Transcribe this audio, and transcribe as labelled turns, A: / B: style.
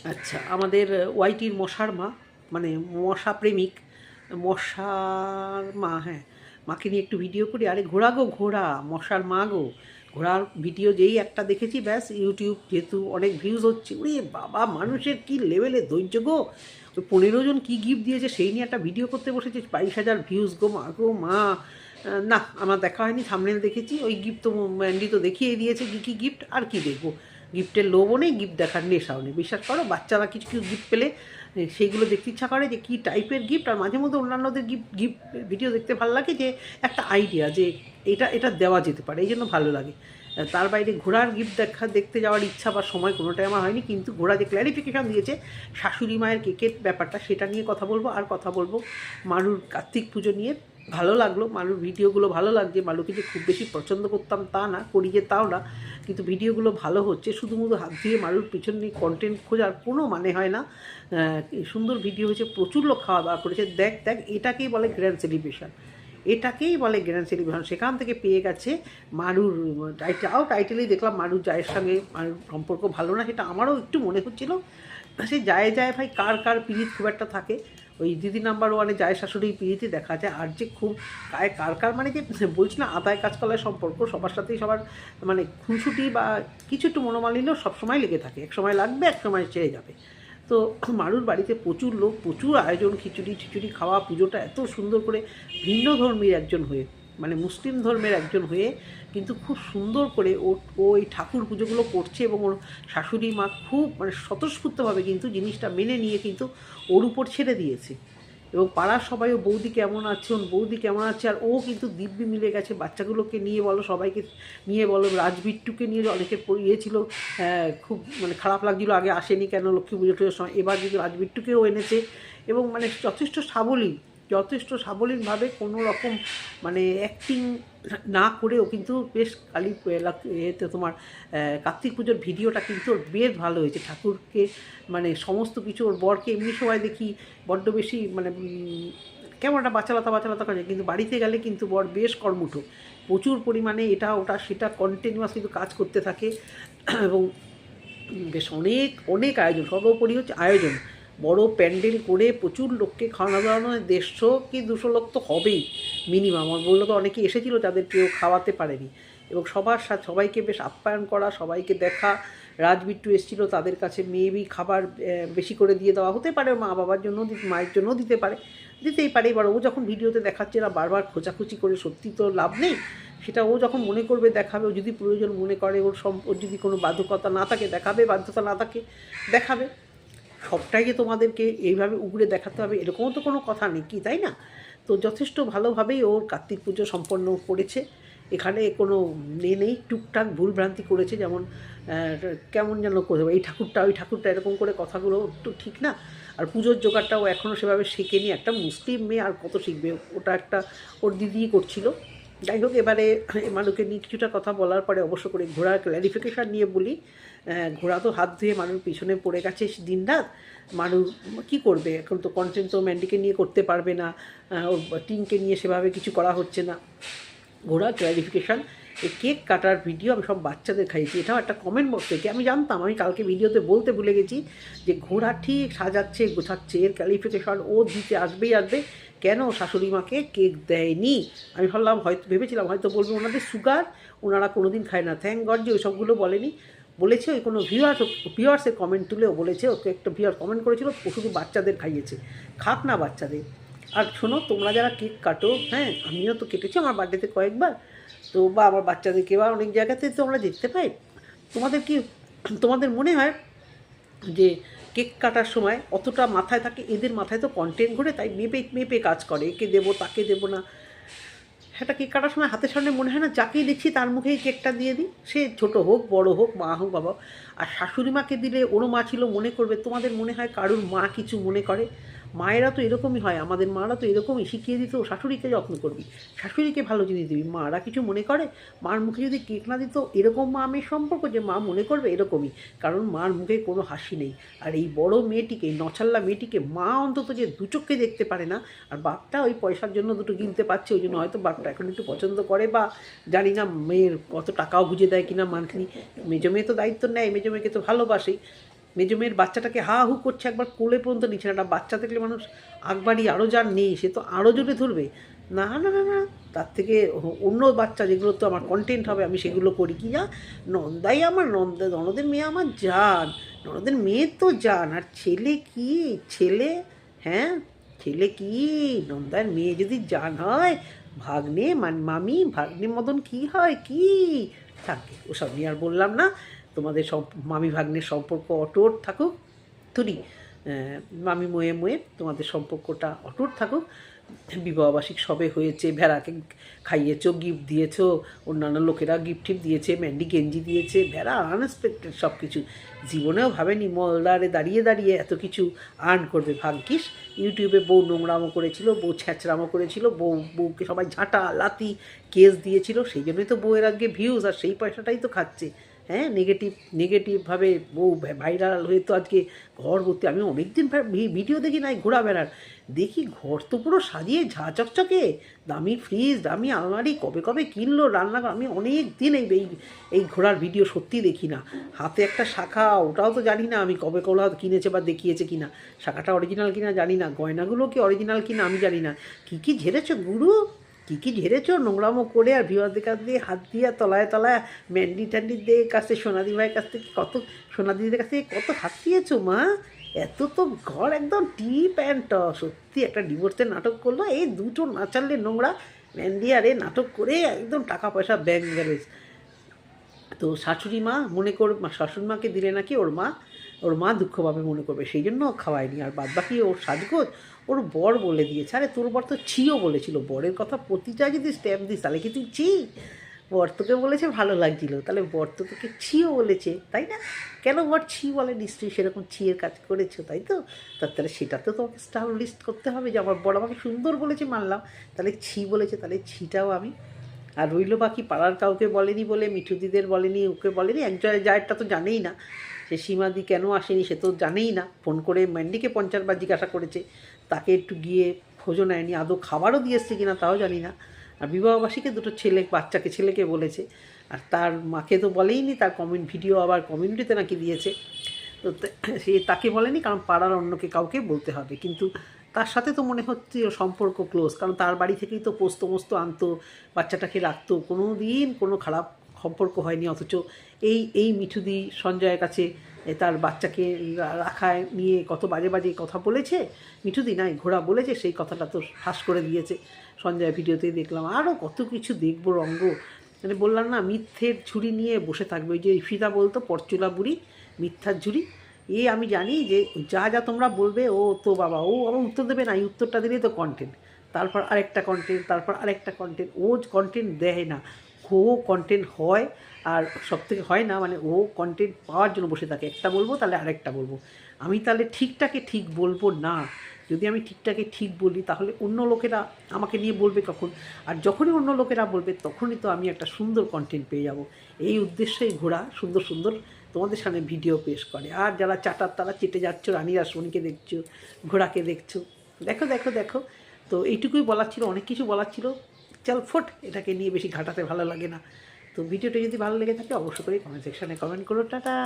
A: আচ্ছা, আমাদের ওয়াইটির মশার মা, মানে মশা প্রেমিক, মশার মা, হ্যাঁ, মাকে নিয়ে একটু ভিডিও করি। আরে ঘোড়া গো ঘোড়া, মশার মা গো, ঘোড়ার ভিডিও যেই একটা দেখেছি ব্যাস, ইউটিউব যেহেতু অনেক ভিউজ হচ্ছে, ওরে বাবা, মানুষের কি লেভেলে ধৈর্য গো। ওই 15 জন কী গিফট দিয়েছে সেই নিয়ে একটা ভিডিও করতে বসেছে, 22,000 ভিউজ গো মা গো মা। না, আমার দেখা হয়নি, থাম্বনেল দেখেছি। ওই গিফট তো ম্যান্ডি তো দেখিয়ে দিয়েছে কী কী গিফট, আর কি দেখবো। গিফটের লোভও নেই, গিফট দেখার নেশাও নেই। বিশ্বাস করো, বাচ্চারা কিছু কিছু গিফট পেলে সেইগুলো দেখতে ইচ্ছা করে যে কী টাইপের গিফট। আর মাঝে মধ্যে অন্যান্যদের গিফট গিফট ভিডিও দেখতে ভালো লাগে, যে একটা আইডিয়া যে এটা এটা দেওয়া যেতে পারে, এই জন্য ভালো লাগে। তার বাইরে ঘোড়ার গিফট দেখতে যাওয়ার ইচ্ছা বা সময় কোনোটাই আমার হয়নি। কিন্তু ঘোড়া যে ক্ল্যারিফিকেশান দিয়েছে শাশুড়ি মায়ের কেকের ব্যাপারটা, সেটা নিয়ে কথা বলবো। আর কথা বলবো মারুর কার্তিক পুজো নিয়ে। ভালো লাগলো মালুর ভিডিওগুলো, ভালো লাগছে। মালুকে যে খুব বেশি পছন্দ করতাম তা না, করি যে তাও না, কিন্তু ভিডিওগুলো ভালো হচ্ছে। শুধুমুধু হাত দিয়ে মালুর পিছন নিয়ে কন্টেন্ট খোঁজার কোনো মানে হয় না। সুন্দর ভিডিও হয়েছে, প্রচুর লোক খাওয়া দাওয়া করেছে। দেখ দেখ, এটাকেই বলে গ্র্যান্ড সেলিব্রেশন, এটাকেই বলে গ্র্যান্ড সেলিব্রেশন। সেখান থেকে পেয়ে গেছে মারুর টাইটেলেই দেখলাম মারুর জায়ের সঙ্গে মারুর সম্পর্ক ভালো না, সেটা আমারও একটু মনে হচ্ছিল। সে যায় যায় ভাই, কার কার পিরিত খুব একটা থাকে। ওই দিদি নাম্বার ওয়ানে যায় শাশুড়ি পিরিতি দেখা যায়। আর যে খুব গায়ে কার কার, মানে যে বলছি না আদায় কাজকলার সম্পর্ক, সবার সাথেই সবার মানে খুনসুটি বা কিছু একটু মনোমালিন্য সবসময় লেগে থাকে। এক সময় লাগবে, এক সময় ছেড়ে যাবে। তো মারুর বাড়িতে প্রচুর লোক, প্রচুর আয়োজন, খিচুড়ি খাওয়া, পুজোটা এত সুন্দর করে, ভিন্ন ধর্মীর একজন হয়ে, মানে মুসলিম ধর্মের একজন হয়ে কিন্তু খুব সুন্দর করে ও এই ঠাকুর পুজোগুলো করছে। এবং ওর শাশুড়ি মা খুব মানে স্বতঃস্ফূর্তভাবে কিন্তু জিনিসটা মেনে নিয়ে কিন্তু ওর উপর ছেড়ে দিয়েছে। এবং পাড়ার সবাই ও বৌদি কেমন আছে, ওর বৌদি কেমন আছে। আর ও কিন্তু দিব্যি মিলে গেছে, বাচ্চাগুলোকে নিয়ে বলো, সবাইকে নিয়ে বলো, রাজবিট্টুকে নিয়ে অনেকে ইয়েছিল, খুব মানে খারাপ লাগছিলো আগে আসেনি কেন লক্ষ্মী পুজো টুজোর সময়। এবার কিন্তু রাজবিট্টুকেও এনেছে। এবং মানে যথেষ্ট সাবলীনভাবে, কোনো রকম মানে অ্যাক্টিং না করেও কিন্তু বেশ এতে তোমার কার্তিক পুজোর ভিডিওটা কিন্তু ওর বেশ ভালো হয়েছে। ঠাকুরকে মানে সমস্ত কিছু, ওর বরকে এমনি সময় দেখি বড্ড বেশি মানে কেমন একটা বাচালতা করে, কিন্তু বাড়িতে গেলে কিন্তু বর বেশ কর্মঠ, প্রচুর পরিমাণে এটা ওটা সেটা কন্টিনিউয়াস কিন্তু কাজ করতে থাকে। এবং বেশ অনেক অনেক আয়োজন, সর্বোপরি হচ্ছে আয়োজন। বড় প্যান্ডেল করে প্রচুর লোককে খাওয়ানো দাওয়ানো, 150 কি 200 লোক তো হবেই মিনিমাম। আমার বললো তো অনেকে এসেছিলো, তাদের কেউ খাওয়াতে পারেনি। এবং সবার সাথে সবাইকে বেশ আপ্যায়ন করা, সবাইকে দেখা। রাজবিট্টু এসেছিলো, তাদের কাছে মেবি খাবার বেশি করে দিয়ে দেওয়া হতে পারে, মা বাবার জন্য, মায়ের জন্য দিতে পারে, দিতেই পারে। এবার ও যখন ভিডিওতে দেখাচ্ছে না বারবার খোঁচাখুচি করে, সত্যি তো লাভ নেই। সেটা ও যখন মনে করবে দেখাবে, ও যদি প্রয়োজন মনে করে, ওর যদি কোনো বাধ্যকতা না থাকে দেখাবে, বাধ্যতা না থাকে দেখাবে। সবটাই যে তোমাদেরকে এইভাবে উগড়ে দেখাতে হবে এরকমও তো কোনো কথা নেই, কি তাই না? তো যথেষ্ট ভালোভাবেই ওর কার্তিক পুজো সম্পন্ন করেছে। এখানে কোনো নেই, টুকটাক ভুলভ্রান্তি করেছে, যেমন কেমন যেন করে এই ঠাকুরটা ওই ঠাকুরটা এরকম করে কথাগুলো তো ঠিক না। আর পুজোর জোগাড়টাও এখনও সেভাবে শেখেনি। একটা মুসলিম মেয়ে আর কত শিখবে, ওটা একটা ওর দিদিই করছিল। যাই হোক, এবারে মানুষকে নিয়ে কিছুটা কথা বলার পরে অবশ্য করে ঘোড়ার ক্ল্যারিফিকেশান নিয়ে বলি। ঘোড়া তো হাত ধুয়ে মানুষ পিছনে পড়ে গেছে দিন রাত। মানুষ কী করবে, এখন তো কন্টেন্ট তো ম্যান্ডিকে নিয়ে করতে পারবে না, ওর টিমকে নিয়ে সেভাবে কিছু করা হচ্ছে না। ঘোড়া ক্ল্যারিফিকেশান, এই কেক কাটার ভিডিও আমি সব বাচ্চাদের খাইয়েছি। এটাও একটা কমেন্ট বক্স থেকে আমি জানতাম, আমি কালকে ভিডিওতে বলতে ভুলে গেছি যে ঘোড়া ঠিক সাজাচ্ছে গোছাচ্ছে, এর ক্ল্যারিফিকেশান ও দিতে আসবেই আসবে। কেন শাশুড়ি মাকে কেক দেয়নি, আমি ভাবলাম হয়তো, ভেবেছিলাম হয়তো বলবে ওনাদের সুগার, ওনারা কোনো দিন খায় না। থ্যাংক গড যে ওই সবগুলো বলেনি। বলেছে ওই কোনো ভিউয়ার্সের কমেন্ট তুলেও বলেছে, ওকে একটা ভিউয়ার কমেন্ট করেছিল ও শুধু বাচ্চাদের খাইয়েছে, খাক না বাচ্চাদের। আর শোনো, তোমরা যারা কেক কাটো, হ্যাঁ আমিও তো কেটেছি আমার বার্থডেতে কয়েকবার, তো বা আমার বাচ্চাদেরকে বা অনেক জায়গাতে তো আমরা দেখতে পাই। তোমাদের মনে হয় যে কেক কাটার সময় অতটা মাথায় থাকে? এদের মাথায় তো কন্টেন্ট ঘুরে, তাই মেপে মেপে কাজ করে, একে দেবো তাকে দেবো না। একটা কেক কাটার সময় হাতের সামনে মনে হয় না যাকেই দেখছি তার মুখেই কেকটা দিয়ে দিই, সে ছোট হোক বড় হোক, মা হোক বাবা। আর শাশুড়ি মাকে দিলে ওরও মা ছিল মনে করবে। তোমাদের মনে হয় কারুর মা কিছু মনে করে? মায়েরা তো এরকমই হয়, আমাদের মারা তো এরকমই শিখিয়ে দিত, শাশুড়িকে যত্ন করবি, শাশুড়িকে ভালো জিনিস দিবি। মারা কিছু মনে করে? মার মুখে যদি কেক না দিত, এরকম মা মেয়ের সম্পর্ক যে মা মনে করবে এরকমই, কারণ মার মুখে কোনো হাসি নেই। আর এই বড় মেয়েটিকে, নছাল্লা মেয়েটিকে মা অন্তত যে দু চোখে দেখতে পারে না, আর বাপটা ওই পয়সার জন্য দুটো কিনতে পারছে, ওই জন্য হয়তো বাপটা এখন একটু পছন্দ করে, বা জানি না মেয়ের কত টাকাও বুঝে দেয় কিনা মান্থলি। মেজো মেয়ে তো দায়িত্ব নেয়, মেজো মেয়েকে তো ভালোবাসেই। মেজো মেয়ের বাচ্চাটাকে হা হু করছে, একবার কোলে পর্যন্ত নিচ্ছে না। একটা বাচ্চা দেখলে মানুষ আগবাড়ি আরও যার নেই সে তো আরও জোরে ধরবে। না না না না, তার থেকে অন্য বাচ্চা যেগুলো তো আমার কন্টেন্ট হবে আমি সেগুলো করি। কি যা নন্দাই আমার ননদের মেয়ে আমার জান, ননদের মেয়ে তো জান। আর ছেলে কি ছেলে, হ্যাঁ ছেলে কি, নন্দার মেয়ে যদি জান হয়, ভাগ্নে মামি ভাগ্নে মদন কি হয় কি থাকে, ওসব নিয়ে আর বললাম না। তোমাদের সব মামি ভাগ্নের সম্পর্ক অটুট থাকুক, তুরি মামি ময়ে ময়ে তোমাদের সম্পর্কটা অটুট থাকুক। বিবাহবার্ষিক সবে হয়েছে, ভেড়াকে খাইয়েছো, গিফট দিয়েছো, অন্যান্য লোকেরা গিফট টিফট দিয়েছে, ম্যান্ডি গেঞ্জি দিয়েছে, ভেড়া আনএক্সপেক্টেড সব কিছু। জীবনেও ভাবেনি মলদারে দাঁড়িয়ে দাঁড়িয়ে এত কিছু আর্ন করবে। ভাগ্যিস ইউটিউবে বউ নোংরামো করেছিল, বউ ছ্যাঁচড়ামো করেছিল, বউকে সবাই ঝাঁটা লাতি কেস দিয়েছিল, সেই জন্যই তো বউয়ের আগে ভিউজ, আর সেই পয়সাটাই তো খাচ্ছে। হ্যাঁ, নেগেটিভভাবে বউ ভাইরাল হয়ে তো আজকে ঘর ভর্তি। আমি অনেকদিন ভিডিও দেখি নাই ঘোরা বেড়ার, দেখি ঘর তো পুরো সাজিয়ে ঝা চকচকে, দামি ফ্রিজ, দামি আলমারি, কবে কবে কিনলো রান্নাঘর। আমি অনেক দিন এই ঘোড়ার ভিডিও সত্যি দেখি না। হাতে একটা শাখা, ওটাও তো জানি না আমি কবে কবে কিনেছে বা দেখিয়েছে কিনা, শাখাটা অরিজিনাল কিনা জানি না, গয়নাগুলো কি অরিজিনাল কিনা আমি জানি না। কী ঝেড়েছো গুরু, কী ঝেড়েছো নোংরামো করে, আর ভিওয়ারদের কাছ দিয়ে হাত দিয়ে তলায় তলায় ম্যান্ডি ট্যান্ডিদের কাছ থেকে, সোনাদি ভাইয়ের কাছ থেকে কত, সোনাদিদের কাছ থেকে কত হাত দিয়েছো মা। এত তো ঘর একদম টিপ অ্যান্ড টপ। সত্যি একটা ডিভোর্সের নাটক করলো, এই দুটো নাচালে নোংরা ম্যান্ডি আরে নাটক করে একদম টাকা পয়সা ব্যাংক ব্যালেন্স। তো শাশুড়ি মা মনে কর, শাশুড়ি মাকে দিলে নাকি ওর মা দুঃখ পাবে মনে করবে, সেই জন্য খাওয়ায়নি। আর বাদ বাকি ওর সাজগোজ ওর বর বলে দিয়েছে। আরে তোর বর তো ছিও বলেছিল, বরের কথা প্রতিটা যদি স্ট্যাম্প দিস তাহলে কি তুই ছি? বর তোকে বলেছে ভালো লাগছিল, তাহলে বর তো তোকে ছিও বলেছে, তাই না? কেন বর ছি বলে? নিশ্চয়ই সেরকম ছিয়ের কাজ করেছো, তাই তো? তাহলে সেটা তো তোমাকে স্টার লিস্ট করতে হবে যে আমার বর আমাকে সুন্দর বলেছে, মানলাম, তাহলে ছি বলেছে, তাহলে ছিটাও আমি। আর রইল বাকি, পাড়ার কাউকে বলেনি বলে, মিঠুদিদের বলেনি, ওকে বলেনি, এক জায়গাটা তো জানেই না সে সীমাদি কেন আসেনি, সে তো জানেই না। ফোন করে ম্যান্ডিকে 50 বার জিজ্ঞাসা করেছে, তাকে একটু গিয়ে খোঁজও নেয়নি, আদৌ খাবারও দিয়ে এসছে কিনা তাও জানি না। আর বিবাহবাসীকে দুটো ছেলেকে বলেছে, আর তার মাকে তো বলেইনি। তার ভিডিও আবার কমিউনিটিতে নাকি দিয়েছে, তো সে তাকে বলেনি, কারণ পাড়ার অন্যকে কাউকে বলতে হবে। কিন্তু তার সাথে তো মনে হচ্ছে সম্পর্ক ক্লোজ, কারণ তার বাড়ি থেকেই তো পোস্ত মোস্ত আনতো, বাচ্চাটাকে রাখতো, কোনো দিন কোনো খারাপ সম্পর্ক হয়নি। অথচ এই মিঠুদি সঞ্জয়ের কাছে তার বাচ্চাকে রাখায় নিয়ে কত বাজে বাজে কথা বলেছে। মিঠুদি নাই, ঘোড়া বলেছে, সেই কথাটা তো ফাঁস করে দিয়েছে সঞ্জয় ভিডিওতেই দেখলাম। আরও কত কিছু দেখবো রঙ্গ, মানে বললাম না, মিথ্যের ঝুড়ি নিয়ে বসে থাকবে। ওই যে ইফিতা বলতো পরচুলা বুড়ি, মিথ্যার ঝুড়ি। আমি জানি যে যা যা তোমরা বলবে, ও তো বাবা ও আবার উত্তর দেবে না, এই উত্তরটা দিলেই তো কন্টেন্ট, তারপর আরেকটা কন্টেন্ট, তারপর আরেকটা কন্টেন্ট। ও কন্টেন্ট দেয় না, ও কন্টেন্ট হয়। আর সব থেকে হয় না, মানে ও কন্টেন্ট পাওয়ার জন্য বসে থাকে, একটা বলবো তাহলে আরেকটা বলবো। আমি তাহলে ঠিকটাকে ঠিক বলবো না। যদি আমি ঠিকটাকে ঠিক বলি তাহলে অন্য লোকেরা আমাকে নিয়ে বলবে কখন? আর যখনই অন্য লোকেরা বলবে তখনই তো আমি একটা সুন্দর কন্টেন্ট পেয়ে যাব। এই উদ্দেশ্যেই ঘোড়া সুন্দর সুন্দর তোমাদের সামনে ভিডিও পেশ করে। আর যারা চাটার তারা চেটে যাচ্ছ, রানী রাসমণিকে দেখছো, ঘোড়াকে দেখছো, দেখো দেখো দেখো। তো এইটুকুই বলার ছিল, অনেক কিছু বলার ছিল, চল ফোট, এটাকে নিয়ে বেশি ঘাটাতে ভালো লাগে না। তো ভিডিওটা যদি ভালো লেগে থাকে অবশ্যই করে কমেন্ট সেকশানে কমেন্ট করো। টাটা।